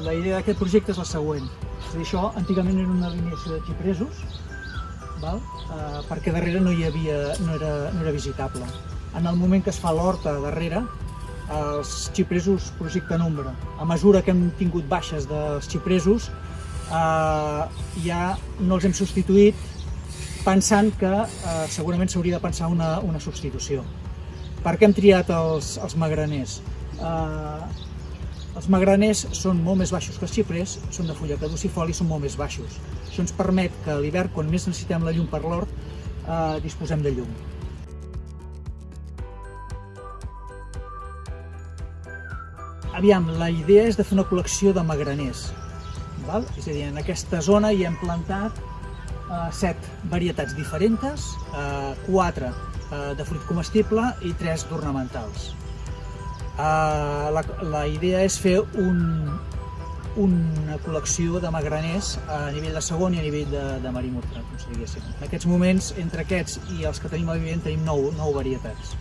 La idea d'aquest projecte és la següent. És a dir, això antigament era una alineació de xipresos, perquè darrere no era visitable. En el moment que es fa l'horta darrere, els xipresos projecten ombra. A mesura que hem tingut baixes dels xipresos, ja no els hem substituït pensant que segurament s'hauria de pensar una substitució. Per què hem triat els magraners? Els magraners són molt més baixos que els xiprers, són de fulla caducifoli i són molt més baixos. Això ens permet que a l'hivern, quan més necessitem la llum per l'hort, disposem de llum. Aviam, la idea és de fer una col·lecció de magraners. És a dir, en aquesta zona hi hem plantat 7 varietats diferents, 4 de fruit comestible i 3 d'ornamentals. La idea és fer una col·lecció de magraners a nivell de segon i a nivell de marimortra, com si diguéssim. En aquests moments, entre aquests i els que tenim a Vivent, tenim 9 varietats.